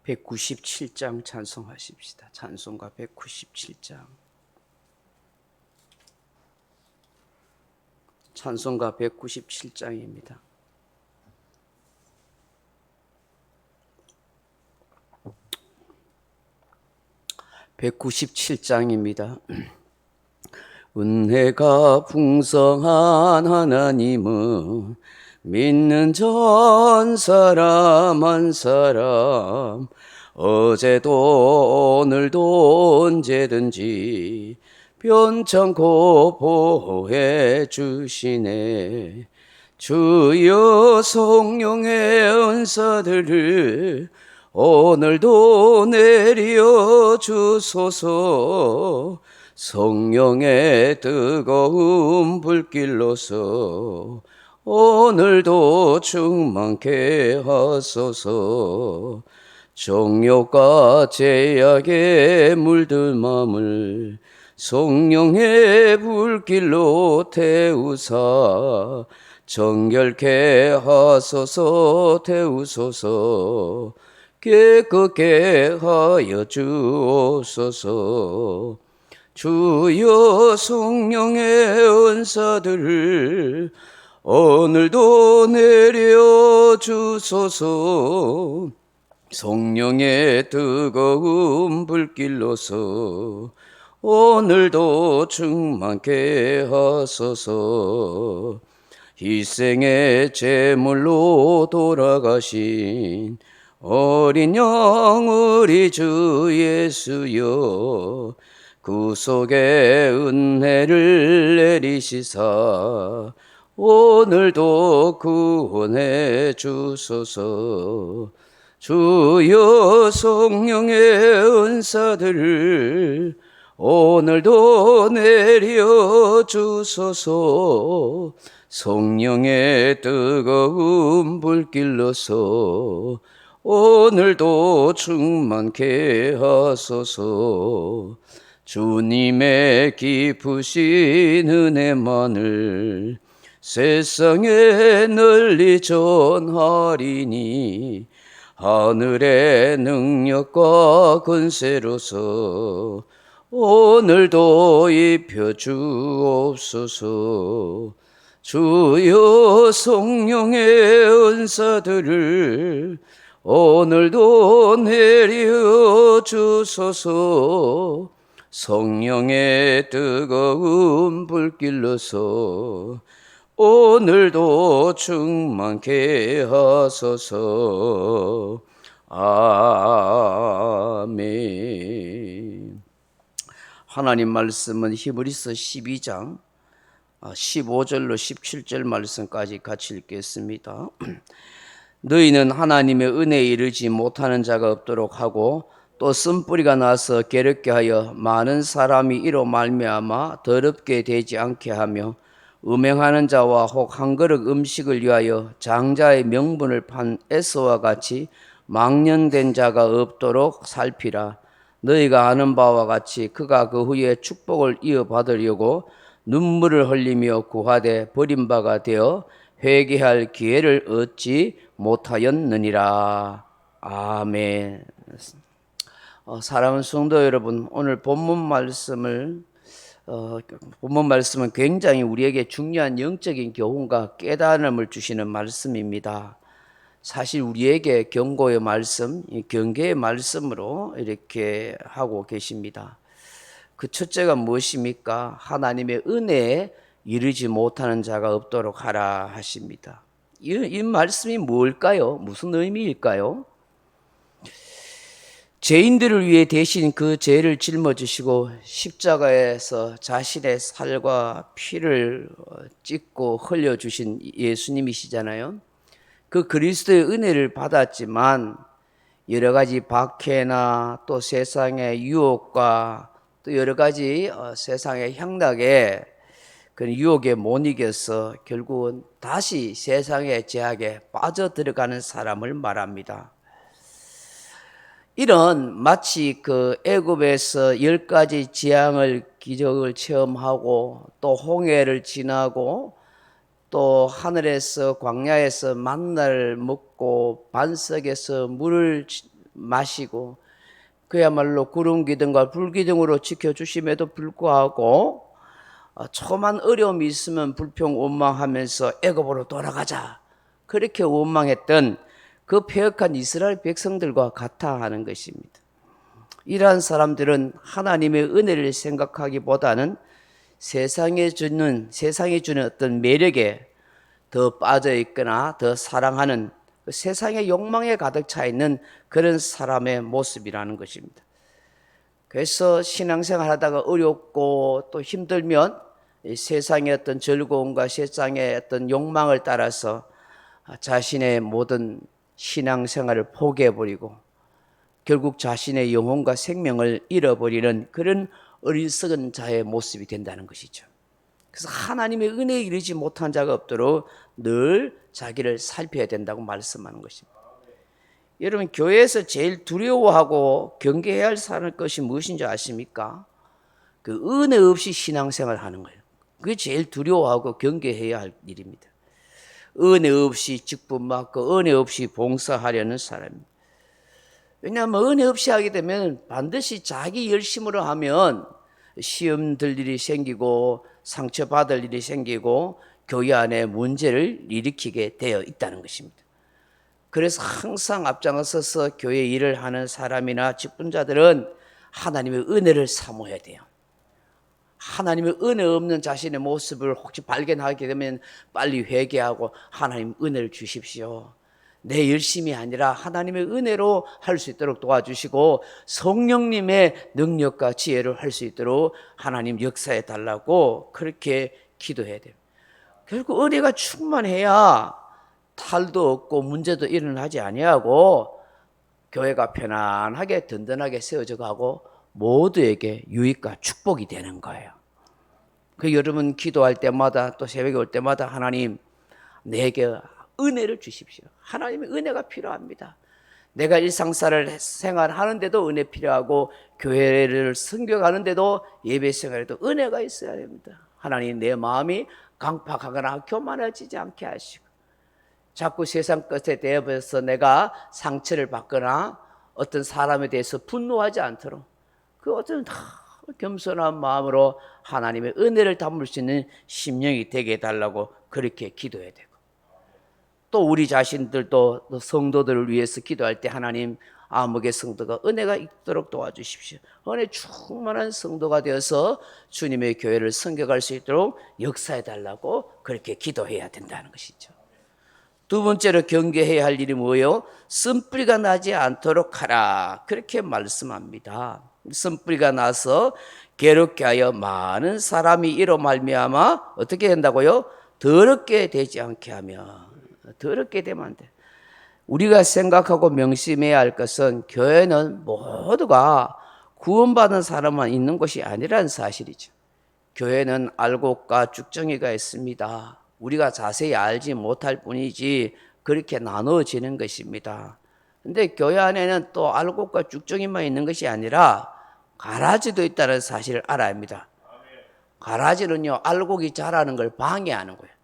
197장 찬송하십시다. 찬송가 197장. 찬송가 197장입니다. (197장입니다) 은혜가 풍성한 하나님은 믿는 전 사람 한 사람 어제도 오늘도 언제든지 변찮고 보호해 주시네. 주여 성령의 은사들을 오늘도 내려 주소서. 성령의 뜨거운 불길로서 오늘도 충만케 하소서. 정욕과 제약에 물든 맘을 성령의 불길로 태우사 정결케 하소서. 태우소서. 깨끗게 하여 주옵소서. 주여 성령의 은사들을 오늘도 내려 주소서. 성령의 뜨거운 불길로서 오늘도 충만케 하소서. 희생의 제물로 돌아가신 어린 양 우리 주 예수여, 구속의 은혜를 내리시사 오늘도 구원해 주소서. 주여 성령의 은사들을 오늘도 내려 주소서. 성령의 뜨거운 불길로서 오늘도 충만케 하소서. 주님의 깊으신 은혜만을 세상에 널리 전하리니 하늘의 능력과 권세로서 오늘도 입혀 주옵소서. 주여 성령의 은사들을 오늘도 내려 주소서. 성령의 뜨거운 불길로서 오늘도 충만케 하소서. 아멘. 하나님 말씀은 히브리서 12장 15절로 17절 말씀까지 같이 읽겠습니다. 너희는 하나님의 은혜에 이르지 못하는 자가 없도록 하고 또 쓴뿌리가 나서 괴롭게 하여 많은 사람이 이로 말미암아 더럽게 되지 않게 하며 음행하는 자와 혹 한 그릇 음식을 위하여 장자의 명분을 판 에서와 같이 망령된 자가 없도록 살피라. 너희가 아는 바와 같이 그가 그 후에 축복을 이어받으려고 눈물을 흘리며 구하되 버림바가 되어 회개할 기회를 얻지 못하였느니라. 아멘. 사랑하는 성도 여러분, 오늘 본문 말씀은 굉장히 우리에게 중요한 영적인 교훈과 깨달음을 주시는 말씀입니다. 사실 우리에게 경고의 말씀, 경계의 말씀으로 이렇게 하고 계십니다. 그 첫째가 무엇입니까? 하나님의 은혜에 이르지 못하는 자가 없도록 하라 하십니다. 이 말씀이 뭘까요? 무슨 의미일까요? 죄인들을 위해 대신 그 죄를 짊어지시고 십자가에서 자신의 살과 피를 찢고 흘려주신 예수님이시잖아요. 그 그리스도의 은혜를 받았지만 여러 가지 박해나 또 세상의 유혹과 또 여러 가지 세상의 향락에 그 유혹에 못 이겨서 결국은 다시 세상의 제약에 빠져들어가는 사람을 말합니다. 이런 마치 그 애굽에서 10가지 재앙을 기적을 체험하고 또 홍해를 지나고 또 하늘에서 광야에서 만나를 먹고 반석에서 물을 마시고 그야말로 구름 기둥과 불 기둥으로 지켜주심에도 불구하고 조그만 어려움이 있으면 불평 원망하면서 애굽으로 돌아가자 그렇게 원망했던 그 패역한 이스라엘 백성들과 같아 하는 것입니다. 이러한 사람들은 하나님의 은혜를 생각하기보다는 세상이 주는 어떤 매력에 더 빠져 있거나 더 사랑하는 그 세상의 욕망에 가득 차 있는 그런 사람의 모습이라는 것입니다. 그래서 신앙생활 하다가 어렵고 또 힘들면 세상의 어떤 즐거움과 세상의 어떤 욕망을 따라서 자신의 모든 신앙생활을 포기해버리고 결국 자신의 영혼과 생명을 잃어버리는 그런 어리석은 자의 모습이 된다는 것이죠. 그래서 하나님의 은혜에 이르지 못한 자가 없도록 늘 자기를 살펴야 된다고 말씀하는 것입니다. 여러분, 교회에서 제일 두려워하고 경계해야 할 것이 무엇인지 아십니까? 그 은혜 없이 신앙생활 하는 거예요. 그게 제일 두려워하고 경계해야 할 일입니다. 은혜 없이 직분 받고 은혜 없이 봉사하려는 사람입니다. 왜냐하면 은혜 없이 하게 되면 반드시 자기 열심으로 하면 시험 들 일이 생기고 상처받을 일이 생기고 교회 안에 문제를 일으키게 되어 있다는 것입니다. 그래서 항상 앞장서서 교회 일을 하는 사람이나 직분자들은 하나님의 은혜를 사모해야 돼요. 하나님의 은혜 없는 자신의 모습을 혹시 발견하게 되면 빨리 회개하고 하나님 은혜를 주십시오. 내 열심이 아니라 하나님의 은혜로 할 수 있도록 도와주시고 성령님의 능력과 지혜를 할 수 있도록 하나님 역사해 달라고 그렇게 기도해야 돼요. 결국 은혜가 충만해야 탈도 없고 문제도 일어나지 아니하고 교회가 편안하게 든든하게 세워져 가고 모두에게 유익과 축복이 되는 거예요. 그 여러분 기도할 때마다 또 새벽에 올 때마다 하나님 내게 은혜를 주십시오. 하나님의 은혜가 필요합니다. 내가 일상생활을 생활하는데도 은혜 필요하고 교회를 섬겨가는데도 예배 생활에도 은혜가 있어야 됩니다. 하나님 내 마음이 강팍하거나 교만해지지 않게 하시고 자꾸 세상 것에 대해서 내가 상처를 받거나 어떤 사람에 대해서 분노하지 않도록 그 어떤 겸손한 마음으로 하나님의 은혜를 담을 수 있는 심령이 되게 해달라고 그렇게 기도해야 되고 또 우리 자신들도 성도들을 위해서 기도할 때 하나님 아무개 성도가 은혜가 있도록 도와주십시오. 은혜 충만한 성도가 되어서 주님의 교회를 섬겨갈 수 있도록 역사해달라고 그렇게 기도해야 된다는 것이죠. 두 번째로 경계해야 할 일이 뭐예요? 쓴뿌리가 나지 않도록 하라 그렇게 말씀합니다. 쓴뿌리가 나서 괴롭게 하여 많은 사람이 이로 말미암아 어떻게 된다고요? 더럽게 되지 않게 하며 더럽게 되면 안 돼. 우리가 생각하고 명심해야 할 것은 교회는 모두가 구원받은 사람만 있는 것이 아니라는 사실이죠. 교회는 알곡과 쭉정이가 있습니다. 우리가 자세히 알지 못할 뿐이지 그렇게 나누어지는 것입니다. 그런데 교회 안에는 또 알곡과 쭉정이만 있는 것이 아니라 가라지도 있다는 사실을 알아야 합니다. 가라지는요 알곡이 자라는 걸 방해하는 거예요.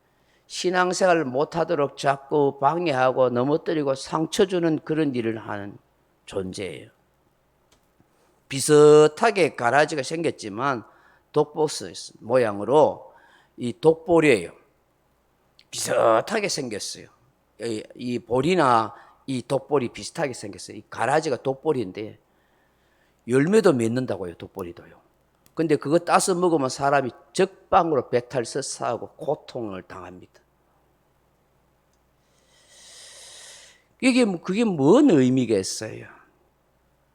신앙생활을 못하도록 자꾸 방해하고 넘어뜨리고 상처 주는 그런 일을 하는 존재예요. 비슷하게 가라지가 생겼지만 독보스 모양으로 이 독보리예요. 비슷하게 생겼어요. 이 볼이나 이 독볼이 비슷하게 생겼어요. 이 가라지가 독볼인데 열매도 맺는다고요. 독볼이도요. 근데 그거 따서 먹으면 사람이 적방으로 배탈 설사하고 고통을 당합니다. 그게 뭔 의미겠어요?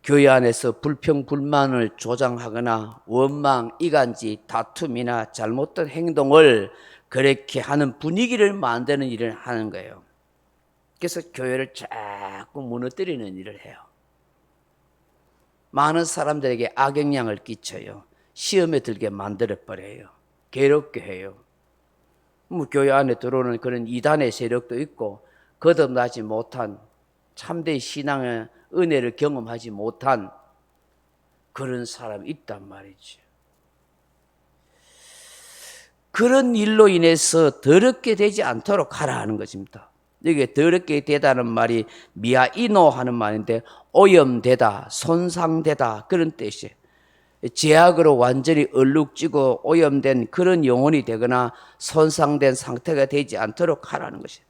교회 안에서 불평, 불만을 조장하거나 원망, 이간질, 다툼이나 잘못된 행동을 그렇게 하는 분위기를 만드는 일을 하는 거예요. 그래서 교회를 자꾸 무너뜨리는 일을 해요. 많은 사람들에게 악영향을 끼쳐요. 시험에 들게 만들어버려요. 괴롭게 해요. 교회 안에 들어오는 그런 이단의 세력도 있고 거듭나지 못한 참된 신앙의 은혜를 경험하지 못한 그런 사람이 있단 말이죠. 그런 일로 인해서 더럽게 되지 않도록 하라 하는 것입니다. 이게 더럽게 되다는 말이 미아이노 하는 말인데 오염되다, 손상되다 그런 뜻이에요. 죄악으로 완전히 얼룩지고 오염된 그런 영혼이 되거나 손상된 상태가 되지 않도록 하라는 것이에요.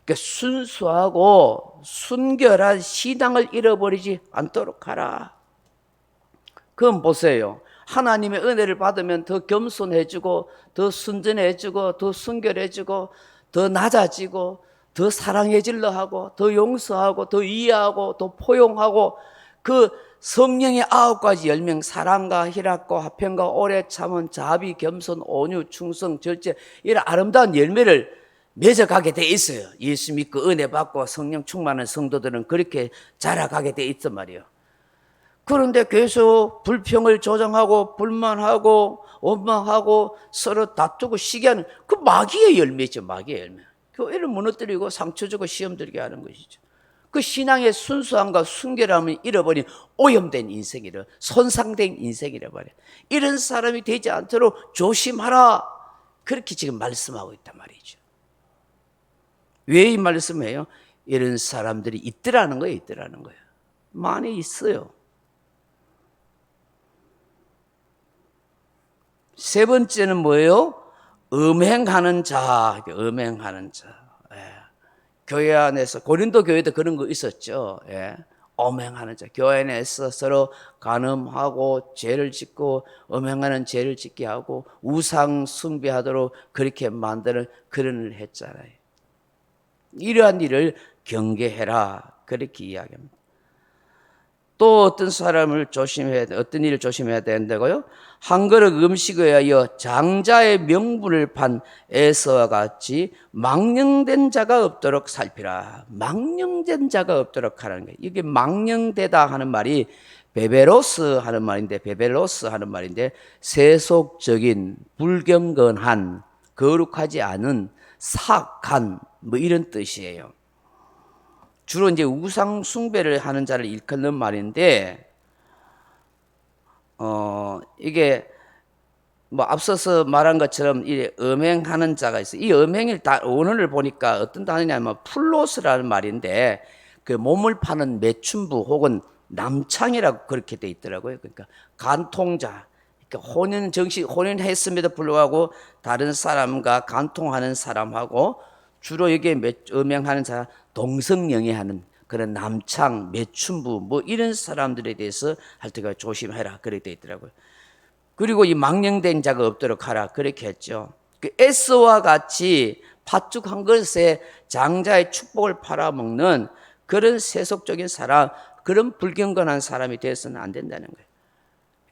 그러니까 순수하고 순결한 신앙을 잃어버리지 않도록 하라. 그건 보세요. 하나님의 은혜를 받으면 더 겸손해지고 더 순전해지고 더 순결해지고 더 낮아지고 더 사랑해질러 하고 더 용서하고 더 이해하고 더 포용하고 그 성령의 9가지 열명 사랑과 희락과 화평과 오래 참은 자비 겸손 온유 충성 절제 이런 아름다운 열매를 맺어가게 돼 있어요. 예수 믿고 은혜 받고 성령 충만한 성도들은 그렇게 자라가게 돼 있단 말이에요. 그런데 계속 불평을 조장하고 불만하고 원망하고 서로 다투고 시기하는 그 마귀의 열매죠. 마귀의 열매. 교회를 무너뜨리고 상처 주고 시험 들게 하는 것이죠. 그 신앙의 순수함과 순결함을 잃어버린 오염된 인생이라 손상된 인생이라 말이에요. 이런 사람이 되지 않도록 조심하라. 그렇게 지금 말씀하고 있단 말이죠. 왜 이 말씀해요? 이런 사람들이 있더라는 거예요. 있더라는 거예요. 많이 있어요. 세 번째는 뭐예요? 음행하는 자. 음행하는 자. 예. 교회 안에서 고린도 교회도 그런 거 있었죠. 예. 음행하는 자. 교회 안에서 서로 간음하고 죄를 짓고 음행하는 죄를 짓게 하고 우상 숭배하도록 그렇게 만드는 그런 일을 했잖아요. 이러한 일을 경계해라. 그렇게 이야기합니다. 또 어떤 사람을 조심해야 돼? 어떤 일을 조심해야 된다고요? 한 그릇 음식에 의하여 장자의 명분을 판 에서와 같이 망령된 자가 없도록 살피라. 망령된 자가 없도록 하라는 거예요. 이게 망령되다 하는 말이 베베로스 하는 말인데, 베베로스 하는 말인데 세속적인 불경건한 거룩하지 않은 사악한 뭐 이런 뜻이에요. 주로 이제 우상 숭배를 하는 자를 일컫는 말인데, 이게 뭐 앞서서 말한 것처럼 이 음행하는 자가 있어요. 이 음행을 원어를 보니까 어떤 단어냐면 플로스라는 말인데, 그 몸을 파는 매춘부 혹은 남창이라고 그렇게 돼 있더라고요. 그러니까 간통자. 그러니까 혼인했음에도 불구하고 다른 사람과 간통하는 사람하고 주로 이게 음행하는 사람, 동성영애하는 그런 남창, 매춘부 뭐 이런 사람들에 대해서 할 때가 조심해라 그렇게 돼 있더라고요. 그리고 이 망령된 자가 없도록 하라 그렇게 했죠. 그 에서와 같이 팥죽 한 그릇에 장자의 축복을 팔아먹는 그런 세속적인 사람, 그런 불경건한 사람이 되어서는 안 된다는 거예요.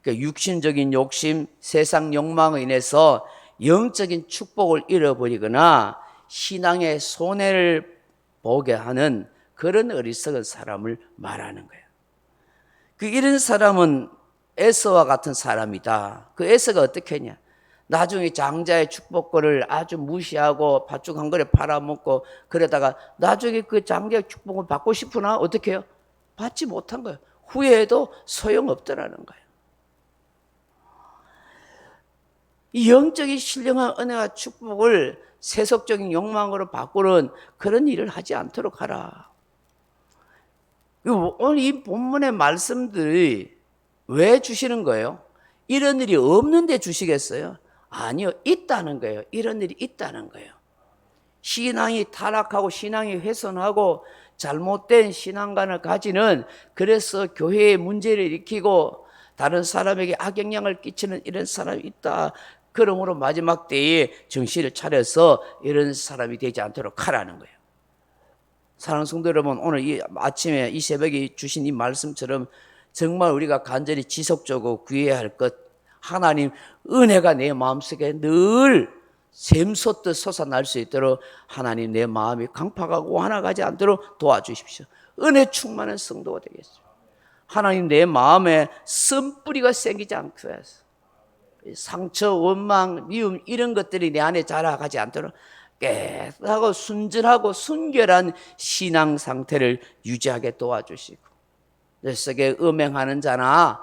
그러니까 육신적인 욕심, 세상 욕망에 인해서 영적인 축복을 잃어버리거나 신앙의 손해를 보게 하는 그런 어리석은 사람을 말하는 거예요. 이런 사람은 에서와 같은 사람이다. 그 에서가 어떻게 했냐? 나중에 장자의 축복권을 아주 무시하고 팥죽 한 그릇 팔아먹고 그러다가 나중에 그 장자의 축복을 받고 싶으나 어떻게 해요? 받지 못한 거예요. 후회해도 소용없더라는 거예요. 이 영적인 신령한 은혜와 축복을 세속적인 욕망으로 바꾸는 그런 일을 하지 않도록 하라. 오늘 이 본문의 말씀들이 왜 주시는 거예요? 이런 일이 없는데 주시겠어요? 아니요, 있다는 거예요. 이런 일이 있다는 거예요. 신앙이 타락하고 신앙이 훼손하고 잘못된 신앙관을 가지는, 그래서 교회에 문제를 일으키고 다른 사람에게 악영향을 끼치는 이런 사람이 있다. 그러므로 마지막 때에 정신을 차려서 이런 사람이 되지 않도록 하라는 거예요. 사랑하는 성도 여러분, 오늘 이 아침에 이 새벽에 주신 이 말씀처럼 정말 우리가 간절히 지속적으로 구해야 할 것, 하나님 은혜가 내 마음속에 늘 샘솟듯 솟아날 수 있도록 하나님 내 마음이 강팍하고 하나가지 않도록 도와주십시오. 은혜 충만한 성도가 되겠습니다. 하나님 내 마음에 쓴뿌리가 생기지 않게 해서 상처, 원망, 미움 이런 것들이 내 안에 자라가지 않도록 깨끗하고 순전하고 순결한 신앙 상태를 유지하게 도와주시고, 내 속에 음행하는 자나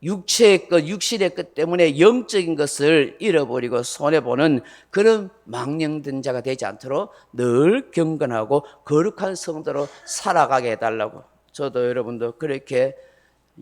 육체의 것, 육신의 것 때문에 영적인 것을 잃어버리고 손해보는 그런 망령된 자가 되지 않도록 늘 경건하고 거룩한 성도로 살아가게 해달라고, 저도 여러분도 그렇게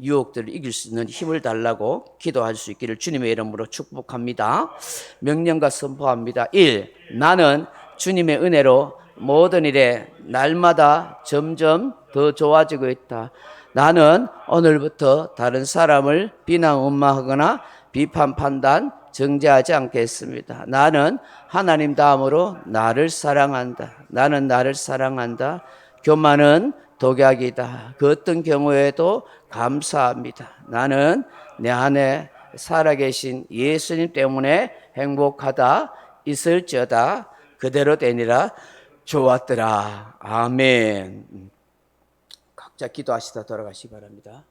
유혹들을 이길 수 있는 힘을 달라고 기도할 수 있기를 주님의 이름으로 축복합니다. 명령과 선포합니다. 1. 나는 주님의 은혜로 모든 일에 날마다 점점 더 좋아지고 있다. 나는 오늘부터 다른 사람을 비난 원망하거나 비판 판단 정죄하지 않겠습니다. 나는 하나님 다음으로 나를 사랑한다. 나는 나를 사랑한다. 교만은 독약이다. 그 어떤 경우에도 감사합니다. 나는 내 안에 살아계신 예수님 때문에 행복하다. 있을지어다. 그대로 되니라. 좋았더라. 아멘. 각자 기도하시다 돌아가시기 바랍니다.